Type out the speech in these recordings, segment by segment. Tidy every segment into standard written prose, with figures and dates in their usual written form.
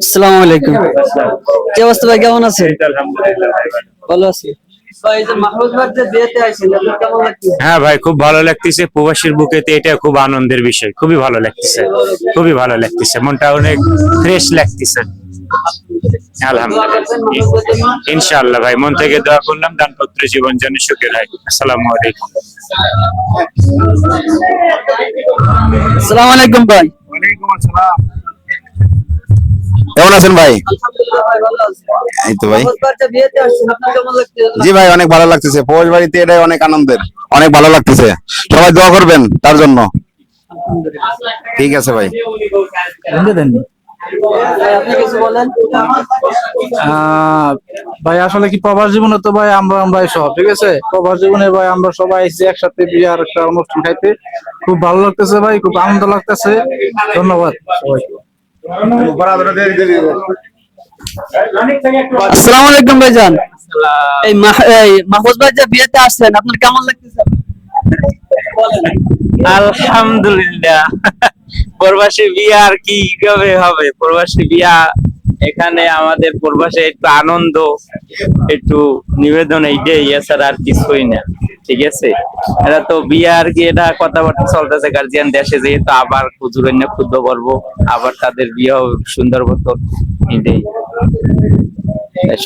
আসসালামু আলাইকুম। কি অবস্থা ভাই, কেমন আছেন? ভালো আছি ভাই। যে মাহমুদ ভাই যে বিয়েতে আইছেন, আপনার কেমন লাগছে? হ্যাঁ ভাই, খুব ভালো লাগতেছে। প্রবাসীর বুকেতে এটা খুব আনন্দের বিষয়, খুবই ভালো লাগতেছে, খুবই ভালো লাগতেছে, মনটা অনেক ফ্রেশ লাগতেছে। আলহামদুলিল্লাহ, ইনশাআল্লাহ ভাই, মন থেকে দোয়া করলাম দাম্পত্য জীবন যেন সুখের হয়। আসসালামু আলাইকুম। আসসালামু আলাইকুম ভাই। ওয়ালাইকুম আসসালাম। কেমন আছেন ভাই? আলহামদুলিল্লাহ ভাই, ভালো আছি। এই তো ভাই। মাহমুদ ভাই যে বিয়েতে আসছেন, আপনার কেমন লাগছে? জি ভাই, অনেক ভালো লাগতেছে। প্রবাস বাড়িতে এটাই অনেক আনন্দের, অনেক ভালো লাগতেছে। সবাই দোয়া করবেন তার জন্য। ঠিক আছে ভাই। ভাই, আপনি কিছু বলেন। ভাই আসলে কি প্রবাস জীবনে তো ভাই আমরাই সব, ঠিক আছে। প্রবাস জীবনে ভাই আমরা সবাই এসে একসাথে বিয়ার একটা অনুষ্ঠান খাইতে খুব ভালো লাগতেছে ভাই, খুব আনন্দ লাগতেছে। ধন্যবাদ সবাইকে। আসসালামু আলাইকুম ভাইজান। এই মাহমুদ ভাই যে বিয়েতে আসছেন, আপনার কেমন লাগতেছে? আলহামদুলিল্লাহ। প্রবাসী বিয়া আর কি কিভাবে হবে? প্রবাসী বিয়া এখানে আমাদের প্রবাসে একটু আনন্দ, একটু নিবেদন, এইটাই, এছাড়া আর কিছুই না। ঠিক আছে, এটা তো বিয়া আর কি, এটা কথাবার্তা চলতেছে গার্জিয়ান দেশে, যেহেতু আবার হুজুরের না ক্ষুদ্র পর্ব, আবার তাদের বিয়ে হবে সুন্দর মতো, এটাই।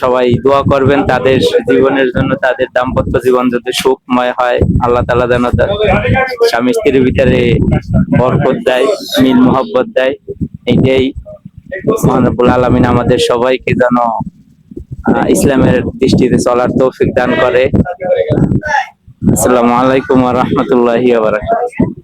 সবাই দোয়া করবেন তাদের জীবনের জন্য, তাদের দাম্পত্য জীবন যাতে সুখময় হয়। আল্লাহ তাআলা যেন স্বামী স্ত্রীর ভিতরে বরকত দেয়, মিল মোহাব্বত দেয়। এইটাই মহান রব্বুল আলামিন আমাদের সবাইকে যেন ইসলামের দৃষ্টিতে চলার তৌফিক দান করে। আসসালামু আলাইকুম ওয়া রাহমাতুল্লাহি ওয়া বারাকাতুহু।